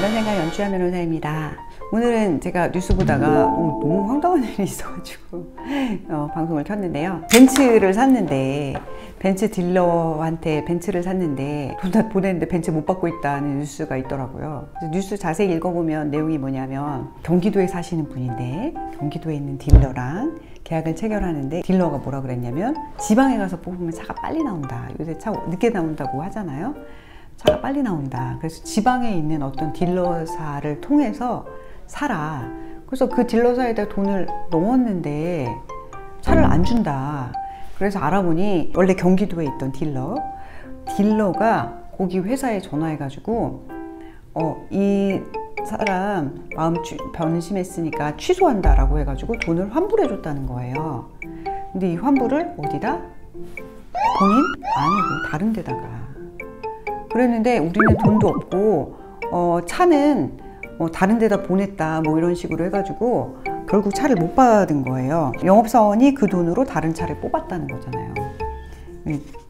남자생각 연주한 변호사입니다. 오늘은 제가 뉴스 보다가 너무 황당한 일이 있어가지고 방송을 켰는데요. 벤츠를 샀는데 벤츠 딜러한테 벤츠를 샀는데 돈 보냈는데 벤츠 못 받고 있다는 뉴스가 있더라고요. 뉴스 자세히 읽어보면 내용이 뭐냐면 경기도에 사시는 분인데 경기도에 있는 딜러랑 계약을 체결하는데 딜러가 뭐라 그랬냐면 지방에 가서 뽑으면 차가 빨리 나온다. 요새 차 늦게 나온다고 하잖아요. 차가 빨리 나온다. 그래서 지방에 있는 어떤 딜러사를 통해서 사라. 그래서 그 딜러사에다 돈을 넣었는데 차를 안 준다. 그래서 알아보니 원래 경기도에 있던 딜러가 거기 회사에 전화해가지고 이 사람 마음 변심했으니까 취소한다 라고 해가지고 돈을 환불해 줬다는 거예요. 근데 이 환불을 어디다? 본인? 아니고 다른 데다가 그랬는데 우리는 돈도 없고 차는 다른 데다 보냈다 뭐 이런 식으로 해가지고 결국 차를 못 받은 거예요. 영업사원이 그 돈으로 다른 차를 뽑았다는 거잖아요.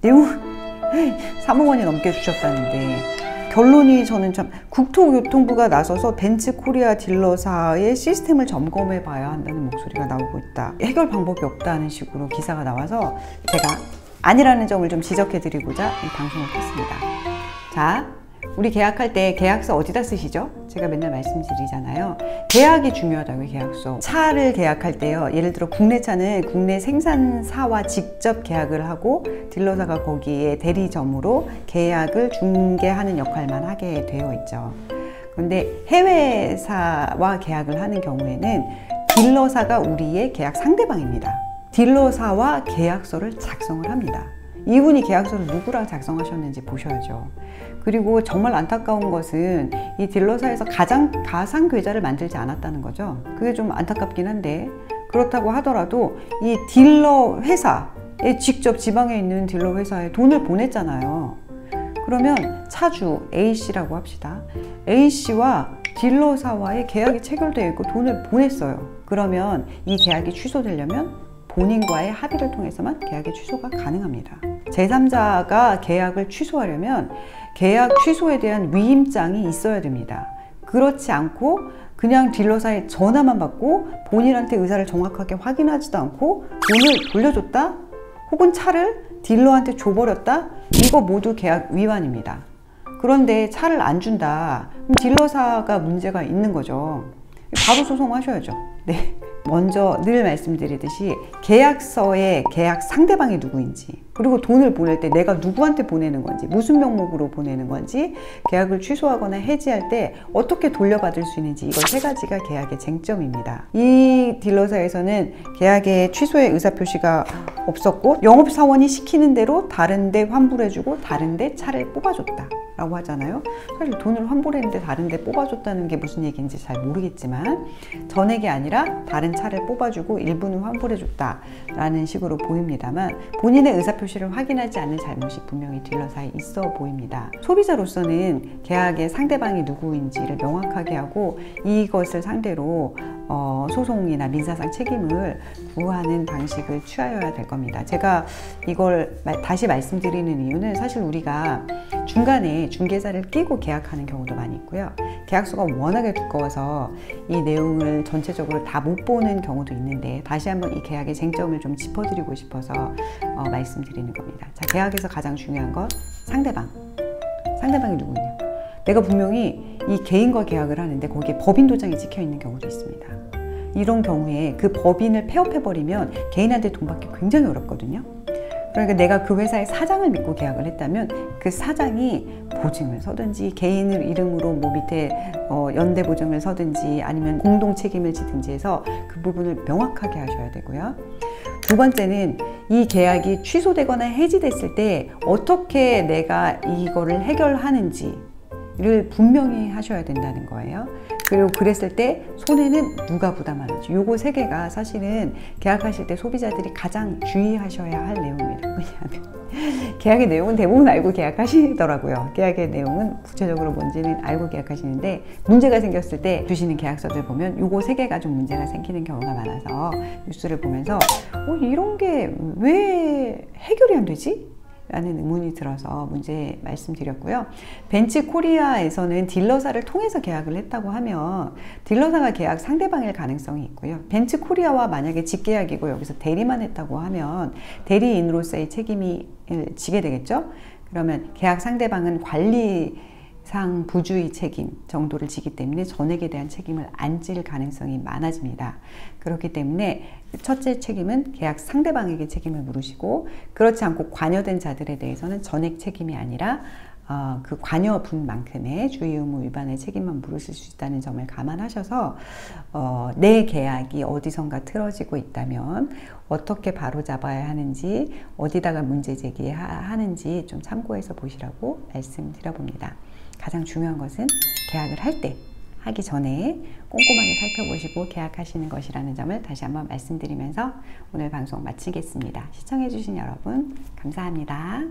내용 3억 원이 넘게 주셨다는데 결론이 저는 참 국토교통부가 나서서 벤츠 코리아 딜러사의 시스템을 점검해 봐야 한다는 목소리가 나오고 있다. 해결 방법이 없다는 식으로 기사가 나와서 제가 아니라는 점을 좀 지적해 드리고자 이 방송을 켰습니다. 자, 우리 계약할 때 계약서 어디다 쓰시죠? 제가 맨날 말씀드리잖아요. 계약이 중요하다고요. 계약서. 차를 계약할 때요. 예를 들어 국내 차는 국내 생산사와 직접 계약을 하고 딜러사가 거기에 대리점으로 계약을 중개하는 역할만 하게 되어 있죠. 그런데 해외사와 계약을 하는 경우에는 딜러사가 우리의 계약 상대방입니다. 딜러사와 계약서를 작성을 합니다. 이분이 계약서를 누구랑 작성하셨는지 보셔야죠. 그리고 정말 안타까운 것은 이 딜러사에서 가상 계좌를 만들지 않았다는 거죠. 그게 좀 안타깝긴 한데 그렇다고 하더라도 이 딜러 회사에 직접 지방에 있는 딜러 회사에 돈을 보냈잖아요. 그러면 차주 A씨라고 합시다. A씨와 딜러사와의 계약이 체결되어 있고 돈을 보냈어요. 그러면 이 계약이 취소되려면 본인과의 합의를 통해서만 계약의 취소가 가능합니다. 제3자가 계약을 취소하려면 계약 취소에 대한 위임장이 있어야 됩니다. 그렇지 않고 그냥 딜러사에 전화만 받고 본인한테 의사를 정확하게 확인하지도 않고 돈을 돌려줬다? 혹은 차를 딜러한테 줘버렸다? 이거 모두 계약 위반입니다. 그런데 차를 안 준다? 그럼 딜러사가 문제가 있는 거죠. 바로 소송하셔야죠. 네. 먼저 늘 말씀드리듯이 계약서에 계약 상대방이 누구인지 그리고 돈을 보낼 때 내가 누구한테 보내는 건지 무슨 명목으로 보내는 건지 계약을 취소하거나 해지할 때 어떻게 돌려받을 수 있는지 이걸 세 가지가 계약의 쟁점입니다. 이 딜러사에서는 계약의 취소의 의사표시가 없었고 영업사원이 시키는 대로 다른 데 환불해주고 다른 데 차를 뽑아줬다 라고 하잖아요. 사실 돈을 환불했는데 다른 데 뽑아줬다는 게 무슨 얘기인지 잘 모르겠지만 전액이 아니라 다른 차를 뽑아주고 일부는 환불해줬다 라는 식으로 보입니다만 본인의 의사표시를 확인하지 않는 잘못이 분명히 딜러사에 있어 보입니다. 소비자로서는 계약의 상대방이 누구인지를 명확하게 하고 이것을 상대로 소송이나 민사상 책임을 구하는 방식을 취하여야 될 겁니다. 제가 이걸 다시 말씀드리는 이유는 사실 우리가 중간에 중개사를 끼고 계약하는 경우도 많이 있고요. 계약서가 워낙에 두꺼워서 이 내용을 전체적으로 다 못 보는 경우도 있는데 다시 한번 이 계약의 쟁점을 좀 짚어드리고 싶어서 말씀드리는 겁니다. 자, 계약에서 가장 중요한 건 상대방이 누구냐. 내가 분명히 이 개인과 계약을 하는데 거기에 법인 도장이 찍혀 있는 경우도 있습니다. 이런 경우에 그 법인을 폐업해버리면 개인한테 돈 받기 굉장히 어렵거든요. 그러니까 내가 그 회사의 사장을 믿고 계약을 했다면 그 사장이 보증을 서든지 개인을 이름으로 뭐 밑에 연대 보증을 서든지 아니면 공동 책임을 지든지 해서 그 부분을 명확하게 하셔야 되고요. 두 번째는 이 계약이 취소되거나 해지됐을 때 어떻게 내가 이거를 해결하는지를 분명히 하셔야 된다는 거예요. 그리고 그랬을 때 손해는 누가 부담하는지 요거 세 개가 사실은 계약하실 때 소비자들이 가장 주의하셔야 할 내용입니다. 왜냐하면 계약의 내용은 대부분 알고 계약하시더라고요. 계약의 내용은 구체적으로 뭔지는 알고 계약하시는데 문제가 생겼을 때 주시는 계약서들 보면 요거 세 개가 좀 문제가 생기는 경우가 많아서 뉴스를 보면서 이런 게 왜 해결이 안 되지? 라는 의문이 들어서 문제 말씀드렸고요. 벤츠코리아에서는 딜러사를 통해서 계약을 했다고 하면 딜러사가 계약 상대방일 가능성이 있고요. 벤츠코리아와 만약에 직계약이고 여기서 대리만 했다고 하면 대리인으로서의 책임이 지게 되겠죠. 그러면 계약 상대방은 관리상 부주의 책임 정도를 지기 때문에 전액에 대한 책임을 안 질 가능성이 많아집니다. 그렇기 때문에 첫째 책임은 계약 상대방에게 책임을 물으시고, 그렇지 않고 관여된 자들에 대해서는 전액 책임이 아니라 그 관여분만큼의 주의 의무 위반의 책임만 물으실 수 있다는 점을 감안하셔서 내 계약이 어디선가 틀어지고 있다면 어떻게 바로잡아야 하는지, 어디다가 문제 제기하는지 좀 참고해서 보시라고 말씀드려봅니다. 가장 중요한 것은 계약을 할 때, 하기 전에 꼼꼼하게 살펴보시고 계약하시는 것이라는 점을 다시 한번 말씀드리면서 오늘 방송 마치겠습니다. 시청해주신 여러분 감사합니다.